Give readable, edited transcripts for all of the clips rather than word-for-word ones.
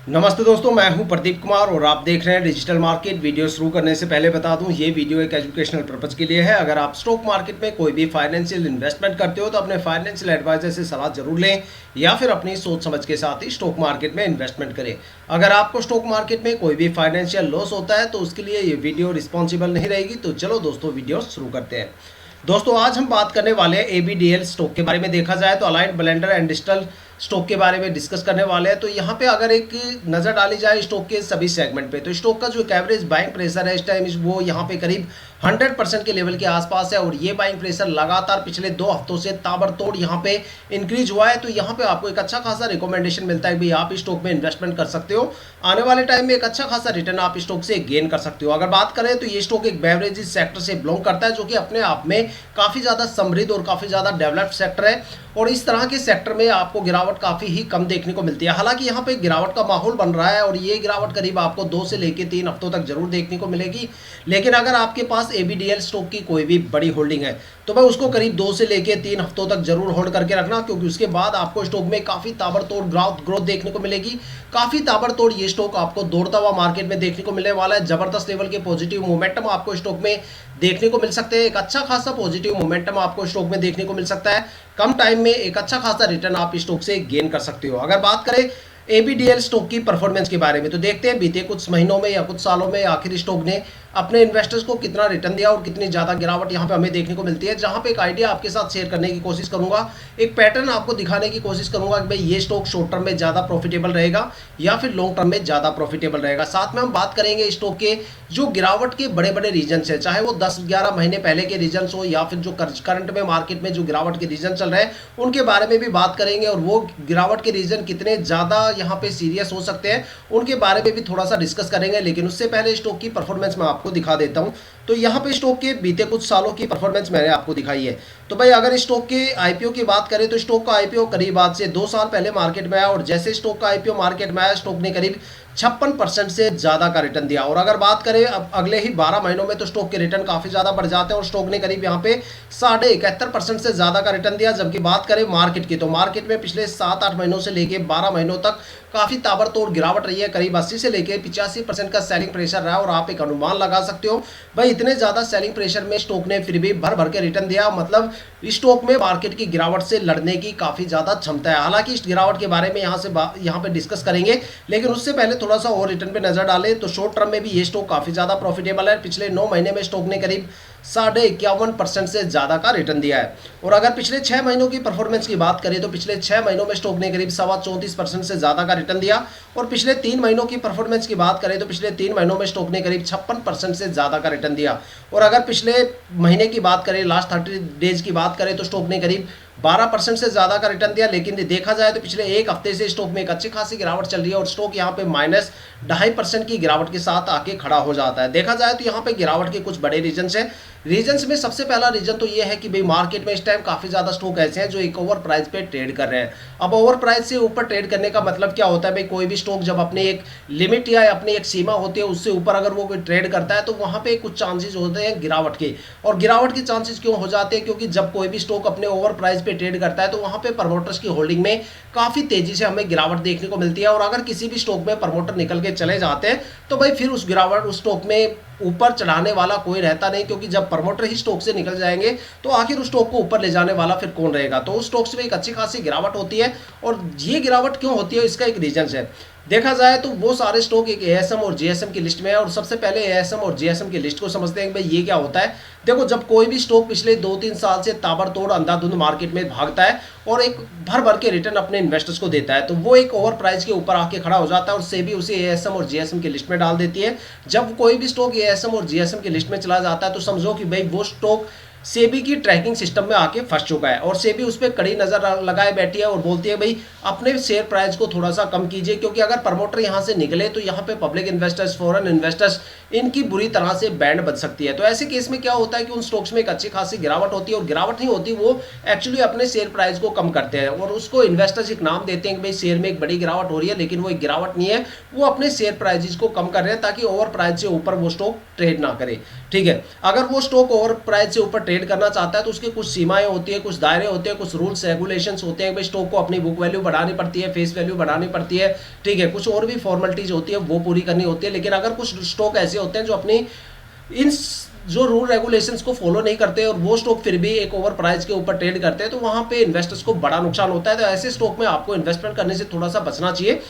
नमस्ते दोस्तों, मैं हूं प्रदीप कुमार और आप देख रहे हैं डिजिटल मार्केट। वीडियो शुरू करने से पहले बता दूं, ये वीडियो एक एजुकेशनल पर्पज़ के लिए है। अगर आप स्टॉक मार्केट में कोई भी फाइनेंशियल इन्वेस्टमेंट करते हो तो अपने फाइनेंशियल एडवाइजर से सलाह जरूर लें या फिर अपनी सोच समझ के साथ ही स्टॉक मार्केट में इन्वेस्टमेंट करें। अगर आपको स्टॉक मार्केट में कोई भी फाइनेंशियल लॉस होता है तो उसके लिए ये वीडियो रिस्पॉन्सिबल नहीं रहेगी। तो चलो दोस्तों, वीडियो शुरू करते हैं। दोस्तों, आज हम बात करने वाले हैं ABDL स्टॉक के बारे में। देखा जाए तो aligned blender and digital stock के बारे में डिस्कस करने वाले हैं। तो यहाँ पे अगर एक नज़र डाली जाए स्टॉक के सभी सेगमेंट पे, तो स्टॉक का जो एवरेज बाइंग प्रेशर है इस टाइम वो यहाँ पे करीब 100% के लेवल के आसपास है और ये बाइंग प्रेशर लगातार पिछले 2 हफ्तों से ताबड़तोड़ यहाँ पे इंक्रीज हुआ है। तो यहाँ पे आपको एक अच्छा खासा रिकमेंडेशन मिलता है कि आप इस स्टॉक में इन्वेस्टमेंट कर सकते हो। आने वाले टाइम में एक अच्छा खासा रिटर्न आप इस स्टॉक से गेन कर सकते हो। अगर बात करें तो ये स्टॉक एक बेवरेजेस सेक्टर से बिलोंग करता है, जो कि अपने आप में काफ़ी ज़्यादा समृद्ध और काफ़ी ज़्यादा डेवलप्ड सेक्टर है और इस तरह के सेक्टर में आपको गिरावट काफ़ी ही कम देखने को मिलती है। हालांकि यहाँ पे गिरावट का माहौल बन रहा है और ये गिरावट करीब आपको 2 से लेकर 3 हफ्तों तक जरूर देखने को मिलेगी। लेकिन अगर आपके पास ABDL स्टॉक की कोई भी बड़ी होल्डिंग है तो भाई उसको करीब 2 से लेकर 3 हफ्तों तक जरूर होल्ड करके रखना, क्योंकि उसके बाद आपको स्टॉक में काफ़ी ताबड़तोड़ ग्रोथ देखने को मिलेगी। काफ़ी ताबड़तोड़ ये स्टॉक आपको दौड़ता हुआ मार्केट में देखने को मिलने वाला है। जबरदस्त लेवल के पॉजिटिव मोमेंटम आपको स्टॉक में देखने को मिल सकते हैं। एक अच्छा खासा पॉजिटिव मोमेंटम आपको स्टॉक में देखने को मिल सकता है। कम टाइम में एक अच्छा खासा रिटर्न आप स्टॉक से गेन कर सकते हो। अगर बात करें ABDL स्टॉक की परफॉर्मेंस के बारे में, तो देखते हैं बीते कुछ महीनों में या कुछ सालों में आखिर स्टॉक ने अपने इन्वेस्टर्स को कितना रिटर्न दिया और कितनी ज़्यादा गिरावट यहाँ पे हमें देखने को मिलती है। जहाँ पे एक आइडिया आपके साथ शेयर करने की कोशिश करूंगा, एक पैटर्न आपको दिखाने की कोशिश करूंगा कि भाई ये स्टॉक शॉर्ट टर्म में ज़्यादा प्रॉफिटेबल रहेगा या फिर लॉन्ग टर्म में ज़्यादा प्रॉफिटेबल रहेगा। साथ में हम बात करेंगे स्टॉक के जो गिरावट के बड़े बड़े रीजन्स है, चाहे वो 10-11 महीने पहले के रीजन्स हो या फिर जो करंट में मार्केट में जो गिरावट के रीजन चल रहे हैं उनके बारे में भी बात करेंगे और वो गिरावट के रीजन कितने ज़्यादा यहाँ पे सीरियस हो सकते हैं उनके बारे में भी थोड़ा सा डिस्कस करेंगे। लेकिन उससे पहले स्टॉक की परफॉर्मेंस मैं आपको दिखा देता हूँ। तो यहाँ पे स्टॉक के बीते कुछ सालों की परफॉर्मेंस मैंने आपको दिखाई है। तो भाई अगर स्टॉक के IPO की बात करें तो स्टॉक का IPO करीब आज से 2 साल पहले मार्केट में आया और जैसे स्टॉक का IPO मार्केट में आया स्टॉक ने करीब 56% से ज़्यादा का रिटर्न दिया। और अगर बात करें अब अगले ही 12 महीनों में तो स्टॉक के रिटर्न काफ़ी ज़्यादा बढ़ जाते हैं और स्टॉक ने करीब यहाँ पे 71.5% से ज़्यादा का रिटर्न दिया। जबकि बात करें मार्केट की तो मार्केट में पिछले 7-8 महीनों से लेकर 12 महीनों तक काफ़ी ताबड़तोड़ गिरावट रही है। करीब 80 से लेकर 85% का सेलिंग प्रेशर रहा और आप एक अनुमान लगा सकते हो भाई इतने ज़्यादा सेलिंग प्रेशर में स्टॉक ने फिर भी भर भर के रिटर्न दिया। मतलब स्टॉक में मार्केट की गिरावट से लड़ने की काफ़ी ज़्यादा क्षमता है। हालांकि इस गिरावट के बारे में यहाँ पे डिस्कस करेंगे, लेकिन उससे पहले थोड़ा सा और रिटर्न पे नजर डालें तो शॉर्ट टर्म में भी ये स्टॉक काफ़ी ज़्यादा प्रॉफिटेबल है। पिछले 9 महीने में स्टॉक ने करीब 51.5% से ज़्यादा का रिटर्न दिया है। और अगर पिछले 6 महीनों की परफॉर्मेंस की बात करें तो पिछले 6 महीनों में स्टॉक ने करीब 34% से ज़्यादा का रिटर्न दिया। और पिछले 3 महीनों की परफॉर्मेंस की बात करें तो पिछले 3 महीनों में स्टॉक ने करीब 56% से ज़्यादा का रिटर्न दिया। और अगर पिछले महीने की बात करें, लास्ट 30 डेज की बात करें तो स्टॉक ने करीब 12% से ज़्यादा का रिटर्न दिया। लेकिन देखा जाए तो पिछले एक हफ्ते से स्टॉक में एक अच्छी खासी गिरावट चल रही है और स्टॉक यहाँ पे -2.5% की गिरावट के साथ आके खड़ा हो जाता है। देखा जाए तो यहाँ पे गिरावट के कुछ बड़े रीजन्स हैं। रीजन्स में सबसे पहला रीजन तो ये है कि भाई मार्केट में इस टाइम काफ़ी ज़्यादा स्टॉक ऐसे हैं जो एक ओवर प्राइस पे ट्रेड कर रहे हैं। अब ओवर प्राइस से ऊपर ट्रेड करने का मतलब क्या होता है भाई, कोई भी स्टॉक जब अपनी एक लिमिट या अपनी एक सीमा होती है उससे ऊपर अगर वो कोई ट्रेड करता है तो वहाँ पे कुछ चांसेस होते हैं गिरावट के। और गिरावट के चांसेस क्यों हो जाते हैं, क्योंकि जब कोई भी स्टॉक अपने ओवर प्राइस पे ट्रेड करता है तो वहाँ पे प्रमोटर्स की होल्डिंग में काफ़ी तेजी से हमें गिरावट देखने को मिलती है। और अगर किसी भी स्टॉक में प्रमोटर निकल के चले जाते हैं तो भाई फिर उस स्टॉक में ऊपर चढ़ाने वाला कोई रहता नहीं, क्योंकि जब प्रमोटर ही स्टॉक से निकल जाएंगे तो आखिर उस स्टॉक को ऊपर ले जाने वाला फिर कौन रहेगा। तो उस स्टॉक से एक अच्छी खासी गिरावट होती है। और ये गिरावट क्यों होती है इसका एक रीजन है। देखा जाए तो वो सारे स्टॉक एक ASM और GSM की लिस्ट में है और सबसे पहले ASM और GSM की लिस्ट को समझते हैं कि भाई ये क्या होता है। देखो, जब कोई भी स्टॉक पिछले 2-3 साल से ताबड़तोड़ अंधाधुंध मार्केट में भागता है और एक भर भर के रिटर्न अपने इन्वेस्टर्स को देता है तो वो एक ओवर प्राइस के ऊपर आके खड़ा हो जाता है और सेबी उसे ASM और GSM की लिस्ट में डाल देती है। जब कोई भी स्टॉक ASM और GSM की लिस्ट में चला जाता है तो समझो कि भाई वो स्टॉक सेबी की ट्रैकिंग सिस्टम में आके फंस चुका है और सेबी उस पर कड़ी नजर लगाए बैठी है और बोलती है भाई अपने शेयर प्राइस को थोड़ा सा कम कीजिए, क्योंकि अगर प्रमोटर यहाँ से निकले तो यहाँ पे पब्लिक इन्वेस्टर्स, फॉरेन इन्वेस्टर्स इनकी बुरी तरह से बैंड बच सकती है। तो ऐसे केस में क्या होता है कि उन स्टॉक्स में एक अच्छी खासी गिरावट होती है, और गिरावट नहीं होती, वो एक्चुअली अपने शेयर प्राइस को कम करते हैं और उसको इन्वेस्टर्स एक नाम देते हैं कि भाई शेयर में एक बड़ी गिरावट हो रही है, लेकिन वो एक गिरावट नहीं है, वो अपने शेयर प्राइजेस को कम कर रहे हैं ताकि ओवर प्राइस से ऊपर वो स्टॉक ट्रेड ना करे। ठीक है, अगर वो स्टॉक ओवर प्राइस से ऊपर ट्रेड करना चाहता है तो उसकी कुछ सीमाएं होती है, कुछ दायरे होते हैं, कुछ रूल्स रेगुलेशंस होते हैं। भाई स्टॉक को अपनी बुक वैल्यू बढ़ानी पड़ती है, फेस वैल्यू बढ़ानी पड़ती है, ठीक है, कुछ और भी फॉर्मेलिटीज होती है वो पूरी करनी होती है। लेकिन अगर कुछ स्टॉक ऐसे होते हैं जो अपनी इन जो रूल रेगुलेशंस को फॉलो नहीं करते और वो स्टॉक फिर भी एक ओवर प्राइस के ऊपर ट्रेड करते हैं, तो वहां पे इन्वेस्टर्स को बड़ा नुकसान होता है। तो ऐसे स्टॉक में आपको इन्वेस्टमेंट करने से थोड़ा सा बचना चाहिए।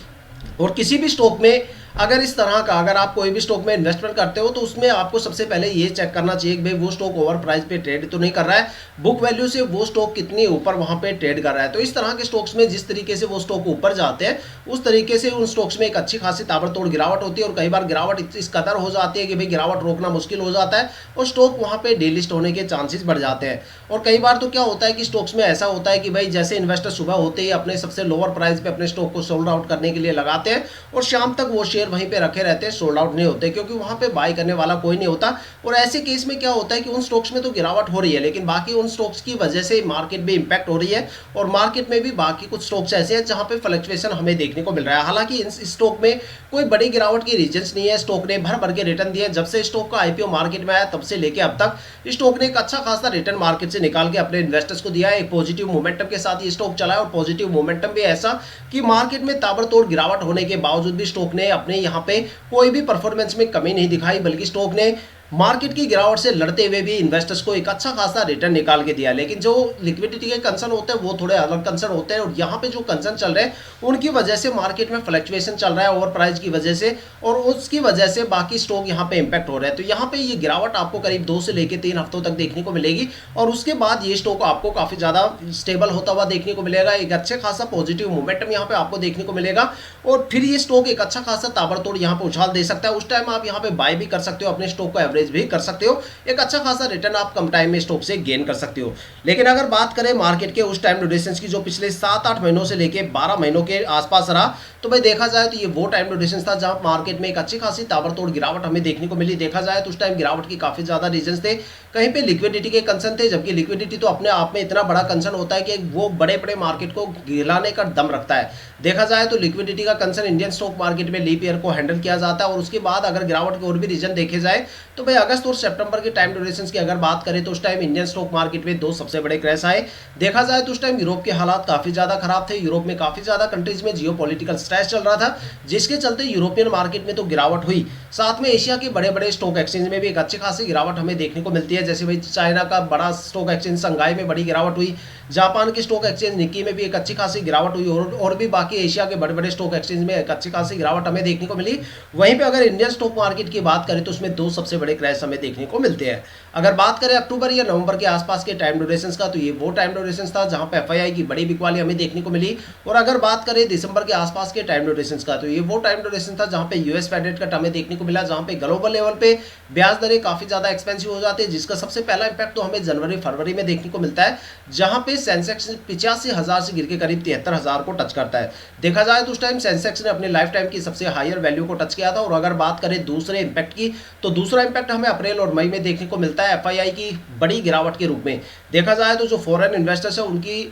और किसी भी स्टॉक में अगर इस तरह का, अगर आप कोई भी स्टॉक में इन्वेस्टमेंट करते हो तो उसमें आपको सबसे पहले ये चेक करना चाहिए कि भाई वो स्टॉक ओवर प्राइस पे ट्रेड तो नहीं कर रहा है, बुक वैल्यू से वो स्टॉक कितनी ऊपर वहां पे ट्रेड कर रहा है। तो इस तरह के स्टॉक्स में जिस तरीके से वो स्टॉक ऊपर जाते हैं उस तरीके से उन स्टॉक्स में एक अच्छी खासी ताबड़तोड़ गिरावट होती है, और कई बार गिरावट इस कदर हो जाती है कि भाई गिरावट रोकना मुश्किल हो जाता है और स्टॉक वहां पे डीलिस्ट होने के चांसेस बढ़ जाते हैं। और कई बार तो क्या होता है कि स्टॉक्स में ऐसा होता है कि भाई जैसे इन्वेस्टर सुबह होते ही अपने सबसे लोअर प्राइस पे अपने स्टॉक को सोल्ड आउट करने के लिए लगाते हैं और शाम तक वो शेयर वहीं पे रखे रहते हैं, सोल्ड आउट नहीं होते, क्योंकि वहां पे बाय करने वाला कोई नहीं होता। और ऐसे केस में क्या होता है कि उन स्टॉक्स में तो गिरावट हो रही है, लेकिन बाकी उन स्टॉक्स की वजह से मार्केट में इंपैक्ट हो रही है, और मार्केट में भी बाकी कुछ स्टॉक्स ऐसे हैं जहां पे फ्लक्चुएशन हमें देखने को मिल रहा है। हालांकि इस स्टॉक में कोई बड़ी गिरावट की रीजंस नहीं है, स्टॉक ने भर भर के रिटर्न दिए। जब से स्टॉक का आईपीओ मार्केट में आया तब से लेके अब तक स्टॉक ने एक अच्छा खासा रिटर्न मार्केट से निकाल के अपने इन्वेस्टर्स को दिया है। एक पॉजिटिव मोमेंटम के साथ ये स्टॉक चला है, और पॉजिटिव मोमेंटम भी ऐसा कि मार्केट में ताबड़तोड़ गिरावट होने के बावजूद भी स्टॉक ने अपने यहाँ पे कोई भी परफॉर्मेंस में कमी नहीं दिखाई, बल्कि स्टॉक ने मार्केट की गिरावट से लड़ते हुए भी इन्वेस्टर्स को एक अच्छा खासा रिटर्न निकाल के दिया। लेकिन जो लिक्विडिटी के कंसर्न होते हैं वो थोड़े अलग कंसर्न होते हैं, और यहाँ पे जो कंसर्न चल रहे हैं उनकी वजह से मार्केट में फ्लक्चुएशन चल रहा है ओवर प्राइस की वजह से, और उसकी वजह से बाकी स्टॉक यहाँ पे इंपैक्ट हो रहे हैं। तो यहाँ पे ये गिरावट आपको करीब 2 से लेकर 3 हफ्तों तक देखने को मिलेगी, और उसके बाद ये स्टॉक आपको काफी ज्यादा स्टेबल होता हुआ देखने को मिलेगा। एक अच्छे खासा पॉजिटिव मोमेंटम यहाँ पे आपको देखने को मिलेगा, और फिर ये स्टॉक एक अच्छा खासा ताबड़तोड़ यहाँ पे उछाल दे सकता है। उस टाइम आप यहाँ पे बाय भी कर सकते हो, अपने स्टॉक को एवरेज भी कर सकते हो, एक अच्छा खासा रिटर्न आप कम टाइम में स्टॉक से गेन कर सकते हो। लेकिन अगर बात करें मार्केट के उस टाइम ड्यूरेशन की जो पिछले 7-8 महीनों से लेके 12 महीनों के आसपास रहा, तो भाई देखा जाए तो ये वो टाइम ड्यूरेशन था जहां मार्केट में एक अच्छी खासी ताबड़तोड़ गिरावट हमें देखने को मिली। देखा जाए तो उस टाइम गिरावट की काफी ज्यादा रीजंस थे, कहीं पे लिक्विडिटी के कंसर्न थे, जबकि लिक्विडिटी तो अपने आप में इतना बड़ा कंसर्न होता है कि वो बड़े बड़े मार्केट को गिराने का दम रखता है। देखा जाए तो लिक्विडिटी का कंसर्न इंडियन स्टॉक मार्केट में लीप ईयर को हैंडल किया जाता है, और उसके बाद अगर गिरावट के और भी रीजन देखे जाए तो भाई अगस्त और सितंबर के टाइम ड्यूरेशन की अगर बात करें तो उस टाइम इंडियन स्टॉक मार्केट में 2 सबसे बड़े क्रैश आए। देखा जाए तो उस टाइम यूरोप के हालात काफी ज्यादा खराब थे, यूरोप में काफी ज्यादा कंट्रीज में जियोपॉलिटिकल स्ट्रेस चल रहा था, जिसके चलते यूरोपियन मार्केट में तो गिरावट हुई। साथ में एशिया के बड़े बड़े स्टॉक एक्सचेंज में भी एक अच्छी खासी गिरावट हमें देखने को मिलती है। जैसे भाई चाइना का बड़ा स्टॉक एक्सचेंज संघाई में बड़ी गिरावट हुई, जापान के स्टॉक एक्सचेंज निक्की में भी एक अच्छी खासी गिरावट हुई, और भी बाकी एशिया के बड़े बड़े स्टॉक एक्सचेंज में एक अच्छी खासी गिरावट हमें देखने को मिली। वहीं पे अगर इंडियन स्टॉक मार्केट की बात करें तो उसमें 2 सबसे बड़े क्रैश हमें देखने को मिलते हैं। अगर बात करें अक्टूबर या नवंबर के आसपास के टाइम ड्यूरेशन का, तो ये वो टाइम ड्यूरेशन था जहां पे एफआईआई की बड़ी बिकवाली हमें देखने को मिली। और अगर बात करें दिसंबर के आसपास के टाइम ड्यूरेशन का, तो ये वो टाइम ड्यूरेशन था जहां पे यूएस फेड रेट कट हमें देखने को मिला, जहां पे ग्लोबल लेवल पे ब्याज दरें काफी ज्यादा एक्सपेंसिव हो जाती है, जिसका सबसे पहला इंपैक्ट तो हमें जनवरी फरवरी में देखने को मिलता है, जहां पे सेंसेक्स 85,000 से गिर के करीब 73,000 को टच करता है। देखा जाए तो उस टाइम सेंसेक्स ने अपने लाइफ टाइम की सबसे हायर वैल्यू को टच किया था। और अगर बात करें दूसरे इंपैक्ट की, तो दूसरा इंपैक्ट हमें अप्रैल और मई में देखने को मिलता है एफआईआई की बड़ी गिरावट के रूप में। देखा जाए तो जो फॉरेन इन्वेस्टर्स है उनकी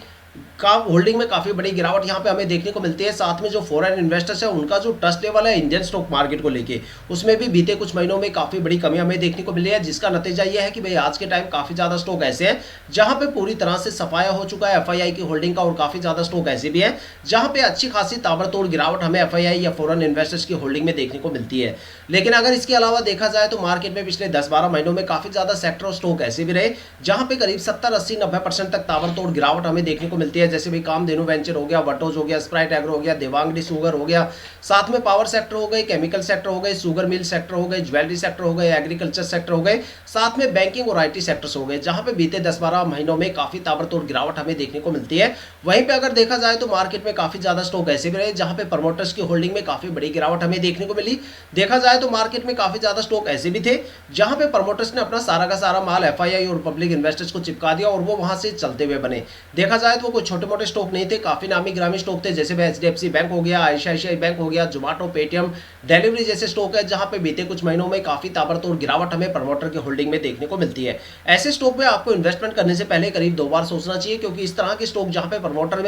का होल्डिंग में काफी बड़ी गिरावट यहाँ पे हमें देखने को मिलती है। साथ में जो फॉरेन इन्वेस्टर्स है उनका जो ट्रस्ट लेवल है इंडियन स्टॉक मार्केट को लेके, उसमें भी बीते कुछ महीनों में काफी बड़ी कमी हमें देखने को मिली है, जिसका नतीजा यह है कि भाई आज के टाइम काफी ज्यादा स्टॉक ऐसे हैं जहां पे पूरी तरह से सफाया हो चुका है एफआईआई की होल्डिंग का, और काफी ज्यादा स्टॉक ऐसे भी है जहां पे अच्छी खासी ताबड़तोड़ गिरावट हमें एफआईआई या फॉरेन इन्वेस्टर्स की होल्डिंग में देखने को मिलती है। लेकिन अगर इसके अलावा देखा जाए तो मार्केट में पिछले 10-12 महीनों में काफी ज्यादा सेक्टर और स्टॉक ऐसे भी रहे जहां पे करीब 70-80-90% तक ताबड़तोड़ गिरावट हमें देखने को मिलती है। जैसे भाई कामधेनु वेंचर हो गया, वटोज हो गया, स्प्राइट एग्रो हो गया, देवांगडी शुगर हो गया, साथ में पावर सेक्टर हो गए, केमिकल सेक्टर हो गए, शुगर मिल सेक्टर हो गए, ज्वेलरी सेक्टर हो गए, एग्रीकल्चर सेक्टर हो गए, साथ में बैंकिंग और आईटी सेक्टर्स हो गए, जहां पे बीते 10-12 महीनों में काफी ताबड़तोड़ गिरावट हमें देखने को मिलती है। वहीं पे अगर देखा जाए तो मार्केट में काफी ज्यादा स्टॉक ऐसे भी रहे जहां पे प्रमोटर्स की होल्डिंग में काफी बड़ी गिरावट हमें देखने को मिली। देखा जाए तो मार्केट में काफी ज्यादा स्टॉक ऐसे भी थे जहां पे प्रमोटर्स ने अपना सारा का सारा माल एफआईआई और पब्लिक इन्वेस्टर्स को चिपका दिया, और वो वहां से चलते हुए बने। देखा जाए तो वो कुछ छोटे मोटे स्टॉक नहीं थे, काफी नामी ग्रामी स्टॉक थे, जैसे HDFC बैंक हो गया, ICICI बैंक हो गया, जोमेटो, पेटीएम, डिलीवरी जैसे स्टॉक है, जहां पे बीते कुछ महीनों में काफी ताबड़तोड़ गिरावट हमें प्रमोटर की होल्डिंग में देखने को मिलती है। ऐसे स्टॉक में आपको इन्वेस्टमेंट करने से पहले करीब 2 बार सोचना चाहिए, क्योंकि इस तरह के स्टॉक जहां पे प्रमोटर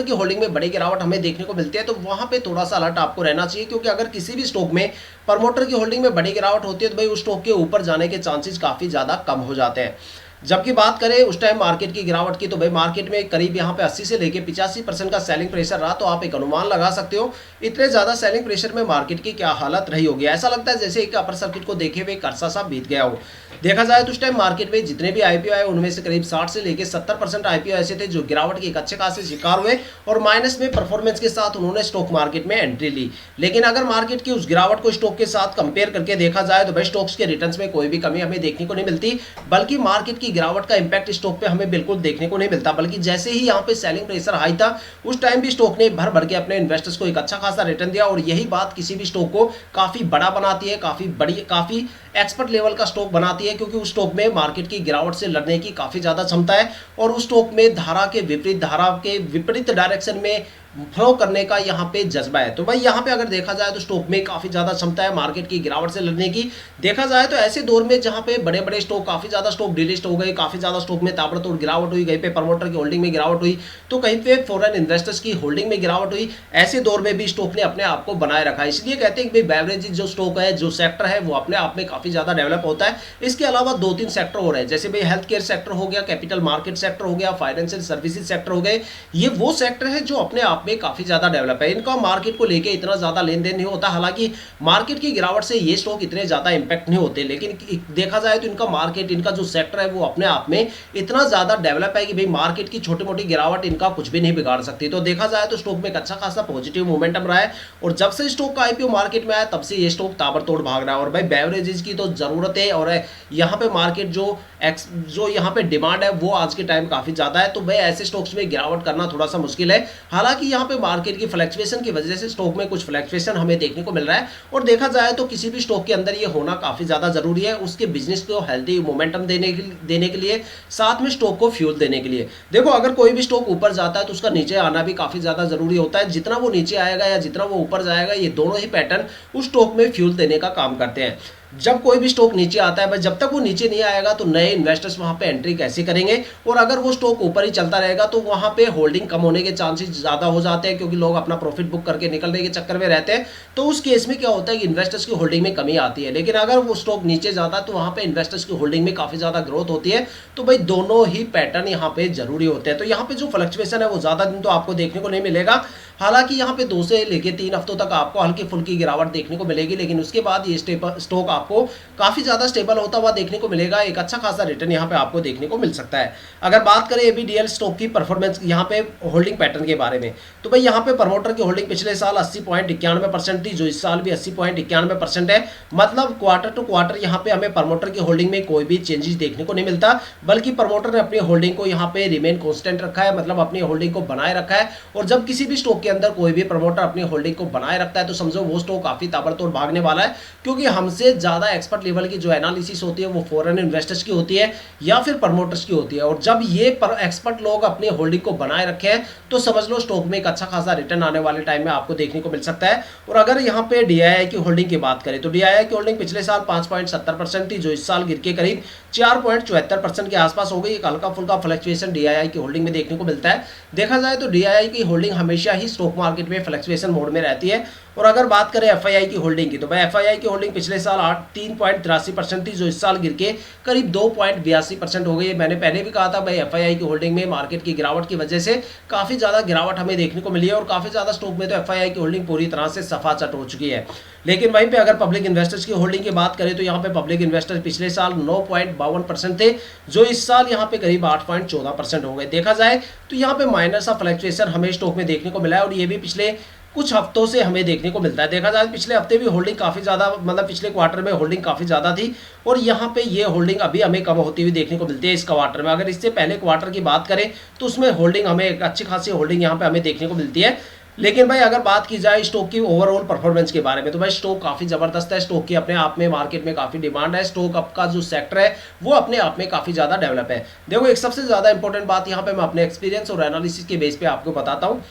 की होल्डिंग में बड़ी गिरावट हमें देखने को मिलती है, तो वहां पे थोड़ा सा अलर्ट आपको रहना चाहिए, क्योंकि अगर किसी भी स्टॉक में प्रमोटर की होल्डिंग में बड़ी गिरावट होती है तो भाई उस स्टॉक के ऊपर जाने के चांसेस काफी ज्यादा कम हो जाते हैं। जबकि बात करें उस टाइम मार्केट की गिरावट की, तो भाई मार्केट में करीब यहाँ पे 80 से लेके 85% का सेलिंग प्रेशर रहा, तो आप एक अनुमान लगा सकते हो इतने ज्यादा सेलिंग प्रेशर में मार्केट की क्या हालत रही होगी। ऐसा लगता है जैसे एक अपर सर्किट को देखे हुए कर्सा सा बीत गया हो। देखा जाए तो उस टाइम मार्केट में जितने भी आईपीओ आए उनमें से करीब 60 से लेकर 70% आईपीओ ऐसे थे जो गिरावट के एक अच्छे खासे शिकार हुए और माइनस में परफॉर्मेंस के साथ उन्होंने स्टॉक मार्केट में एंट्री ली। लेकिन अगर मार्केट की उस गिरावट को स्टॉक के साथ कंपेयर करके देखा जाए तो भाई स्टॉक्स के रिटर्न्स में कोई भी कमी हमें देखने को नहीं मिलती, बल्कि मार्केट की गिरावट का इंपैक्ट स्टॉक पे हमें बिल्कुल देखने को नहीं मिलता। बल्कि जैसे ही यहाँ पे सेलिंग प्रेशर हाई था उस टाइम भी स्टॉक ने भर भर के अपने इन्वेस्टर्स को एक अच्छा खासा रिटर्न दिया, और यही बात किसी भी स्टॉक को काफी बड़ा बनाती है, काफी एक्सपर्ट लेवल का स्टॉक बनाती है, क्योंकि उस स्टॉक में मार्केट की गिरावट से लड़ने की काफी ज्यादा क्षमता है और उस स्टॉक में धारा के विपरीत डायरेक्शन में फ्लो करने का यहाँ पे जज्बा है। तो भाई यहाँ पे अगर देखा जाए तो स्टॉक में काफी ज्यादा क्षमता है मार्केट की गिरावट से लड़ने की। देखा जाए तो ऐसे दौर में जहाँ पे बड़े बड़े स्टॉक, काफी ज्यादा स्टॉक डिलिस्ट हो गए, काफी ज्यादा स्टॉक में ताबड़तोड़ गिरावट हुई, कहीं पे प्रमोटर की होल्डिंग में गिरावट हुई, तो कहीं पे फॉरेन इन्वेस्टर्स की होल्डिंग में गिरावट हुई, ऐसे दौर में भी स्टॉक ने अपने आप को बनाए रखा है। इसलिए कहते हैं कि बेवरेज जो स्टॉक है, जो सेक्टर है, वो अपने आप में काफी ज्यादा डेवलप होता है। इसके अलावा 2-3 सेक्टर हो रहे हैं, जैसे भाई हेल्थ केयर सेक्टर हो गया, कैपिटल मार्केट सेक्टर हो गया, फाइनेंशियल सर्विसेज सेक्टर हो गए। ये वो सेक्टर है जो अपने आप में काफी ज्यादा डेवलप है, इनका मार्केट को लेके इतना ज्यादा लेन देन नहीं होता। हालांकि मार्केट की गिरावट से ये स्टॉक इतने ज्यादा इंपैक्ट नहीं होते, लेकिन देखा जाए तो इनका मार्केट, इनका जो सेक्टर है वो अपने आप में इतना ज्यादा डेवलप है कि भाई मार्केट की छोटी मोटी गिरावट इनका कुछ भी नहीं बिगाड़ सकती। तो देखा जाए तो स्टॉक में एक अच्छा खासा पॉजिटिव मोमेंटम रहा है, और जब से स्टॉक का आईपीओ मार्केट में आया तब से ये स्टॉक ताबड़तोड़ भाग रहा है। और भाई बेवरेजेस की तो जरूरत है, और यहाँ पे मार्केट जो यहाँ पे डिमांड है वो आज के टाइम काफी ज्यादा है, तो भाई ऐसे स्टॉक्स में गिरावट करना थोड़ा सा मुश्किल है। हालांकि यहाँ पे मार्केट की फ्लक्चुएशन की वजह से स्टॉक में कुछ फ्लक्चुएशन हमें देखने को मिल रहा है, और देखा जाए तो किसी भी स्टॉक के अंदर ये होना काफी ज्यादा जरूरी है, उसके बिजनेस को हेल्दी मोमेंटम देने के लिए, साथ में स्टॉक को फ्यूल देने के लिए। देखो अगर कोई भी स्टॉक ऊपर जाता है तो उसका नीचे आना भी काफी ज्यादा जरूरी होता है। जितना वो नीचे आएगा या जितना वो ऊपर जाएगा, ये दोनों ही पैटर्न उस स्टॉक में फ्यूल देने का काम करते हैं। जब कोई भी स्टॉक नीचे आता है, जब तक वो नीचे नहीं आएगा तो नए इन्वेस्टर्स वहां पे एंट्री कैसे करेंगे, और अगर वो स्टॉक ऊपर ही चलता रहेगा तो वहां पे होल्डिंग कम होने के चांसेस ज्यादा हो जाते हैं, क्योंकि लोग अपना प्रॉफिट बुक करके निकलने के चक्कर में रहते हैं। तो उस केस में क्या होता है कि इन्वेस्टर्स की होल्डिंग में कमी आती है। लेकिन अगर वो स्टॉक नीचे जाता है तो वहां पे इन्वेस्टर्स की होल्डिंग में काफी ज्यादा ग्रोथ होती है। तो भाई दोनों ही पैटर्न यहाँ पे जरूरी होते हैं। तो यहाँ पे जो फ्लक्चुएशन है वो ज्यादा दिन तो आपको देखने को नहीं मिलेगा। हालांकि यहाँ पे 2 से लेके 3 हफ्तों तक आपको हल्की फुल्की गिरावट देखने को मिलेगी, लेकिन उसके बाद ये स्टॉक आपको काफी ज्यादा स्टेबल होता हुआ देखने को मिलेगा। एक अच्छा खासा रिटर्न यहाँ पे आपको देखने को मिल सकता है। अगर बात करें एबीडीएल स्टॉक की परफॉर्मेंस यहाँ पे होल्डिंग पैटर्न के बारे में, तो भाई यहाँ पे प्रमोटर की होल्डिंग पिछले साल 80.91% थी, जो इस साल भी 80.91% है। मतलब क्वार्टर टू क्वार्टर यहाँ पे हमें प्रमोटर की होल्डिंग में कोई भी चेंजेस देखने को नहीं मिलता, बल्कि प्रमोटर ने अपनी होल्डिंग को यहाँ पे रिमेन कॉन्स्टेंट रखा है, मतलब अपनी होल्डिंग को बनाए रखा है। और जब किसी भी स्टॉक के अंदर कोई भी प्रमोटर अपनी होल्डिंग को बनाए रखता है तो समझो वो स्टॉक काफी ताबड़तोड़ भागने वाला है, क्योंकि हमसे ज्यादा एक्सपर्ट लेवल की जो एनालिसिस होती है वो फॉरेन इन्वेस्टर्स की होती है या फिर प्रमोटर्स की होती है। और जब ये एक्सपर्ट लोग अपनी होल्डिंग को बनाए रखे हैं तो समझ लो स्टॉक में एक अच्छा खासा रिटर्न आने वाले टाइम में आपको देखने को मिल सकता है। और अगर यहाँ पे डीआईआई की होल्डिंग की बात करें तो डीआईआई की होल्डिंग पिछले साल 5.70% थी, जो इस साल गिर के करीब 4.74% के आसपास हो गई। एक हल्का फुल्का फ्लक्चुएशन डीआईआई की होल्डिंग में देखने को मिलता है। देखा जाए तो डीआईआई की होल्डिंग हमेशा ही स्टॉक मार्केट में फ्लक्चुएशन मोड में रहती है। और अगर बात करें एफआईआई की होल्डिंग की, तो भाई एफआईआई की होल्डिंग पिछले साल 3.83% थी, जो इस साल गिर के करीब 2.82% हो गई है। मैंने पहले भी कहा था भाई एफआईआई की होल्डिंग में मार्केट की गिरावट की वजह से काफी ज्यादा गिरावट हमें देखने को मिली है, और काफी ज्यादा स्टॉक में तो एफआईआई की होल्डिंग पूरी तरह से सफाचट हो चुकी है। लेकिन वहीं पे अगर पब्लिक इन्वेस्टर्स की होल्डिंग की बात करें तो यहाँ पे पब्लिक इन्वेस्टर पिछले साल 9.52% थे, जो इस साल यहाँ पे करीब 8.14% हो गए। देखा जाए तो यहाँ पे माइनर सा फ्लक्चुएशन हमें स्टॉक में देखने को मिला है, और ये भी पिछले कुछ हफ्तों से हमें देखने को मिलता है। देखा जाए पिछले हफ्ते भी होल्डिंग काफी ज्यादा, मतलब पिछले क्वार्टर में होल्डिंग काफी ज्यादा थी, और यहाँ पे ये होल्डिंग अभी हमें कम होती हुई देखने को मिलती है इस क्वार्टर में। अगर इससे पहले क्वार्टर की बात करें तो उसमें होल्डिंग हमें एक अच्छी खासी होल्डिंग यहाँ पे हमें देखने को मिलती है। लेकिन भाई अगर बात की जाए स्टॉक की ओवरऑल परफॉर्मेंस के बारे में, तो भाई स्टॉक काफ़ी ज़बरदस्त है। स्टॉक की अपने आप में मार्केट में काफ़ी डिमांड है। स्टॉक आपका जो सेक्टर है वो अपने आप में काफ़ी ज़्यादा डेवलप है। देखो एक सबसे ज़्यादा इंपॉर्टेंट बात यहाँ पे मैं अपने एक्सपीरियंस और एनालिसिस के बेस पे आपको बताता हूँ।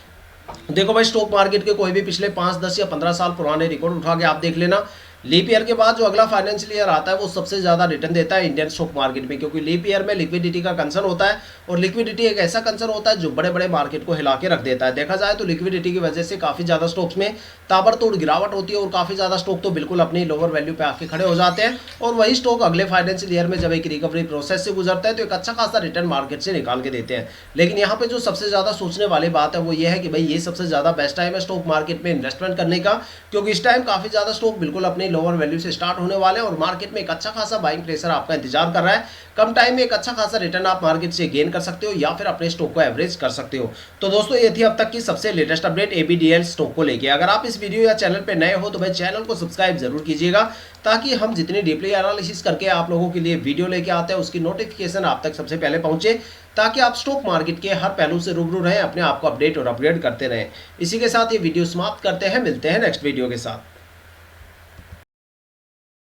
देखो भाई स्टॉक मार्केट के कोई भी पिछले 5, 10 या 15 साल पुराने रिकॉर्ड उठा के आप देख लेना। लीप ईयर के बाद जो अगला फाइनेंशियल ईयर आता है वो सबसे ज़्यादा रिटर्न देता है इंडियन स्टॉक मार्केट में, क्योंकि लीप ईयर में लिक्विडिटी का कंसर्न होता है। और लिक्विडिटी एक ऐसा कंसर्न होता है जो बड़े बड़े मार्केट को हिला के रख देता है। देखा जाए तो लिक्विडिटी की वजह से काफ़ी ज़्यादा स्टॉक्स में ताबड़तोड़ गिरावट होती है और काफ़ी ज़्यादा स्टॉक तो बिल्कुल अपनी लोअर वैल्यू पे आके खड़े हो जाते हैं। और वही स्टॉक अगले फाइनेंशियल ईयर में जब एक रिकवरी प्रोसेस से गुजरता है तो एक अच्छा खासा रिटर्न मार्केट से निकाल के देते हैं। लेकिन यहाँ पे जो सबसे ज़्यादा सोचने वाली बात है वो ये है कि भाई ये सबसे ज़्यादा बेस्ट टाइम है स्टॉक मार्केट में इन्वेस्टमेंट करने का, क्योंकि इस टाइम काफ़ी ज़्यादा स्टॉक बिल्कुल अपनी लोअर वैल्यू से स्टार्ट होने वाले हैं और मार्केट में एक अच्छा खासा बाइंग प्रेशर आपका इंतजार कर रहा है। कम टाइम में एक अच्छा खासा रिटर्न आप मार्केट से गेन कर सकते हो या फिर अपने स्टॉक को एवरेज कर सकते हो। तो दोस्तों ये थी अब तक की सबसे लेटेस्ट अपडेट एबीडीएल स्टॉक को लेके। अगर आप इस वीडियो या चैनल पे नए हो तो भाई चैनल को सब्सक्राइब जरूर कीजिएगा, ताकि हम जितनी डीपली एनालिसिस करके आप लोगों के लिए वीडियो लेके आते हैं उसकी नोटिफिकेशन आप तक सबसे पहले पहुंचे, ताकि आप स्टॉक मार्केट के हर पहलू से रूबरू रहें, अपने आप को अपडेट और अपग्रेड करते रहें। इसी के साथ ये वीडियो समाप्त करते हैं, मिलते हैं नेक्स्ट वीडियो के साथ।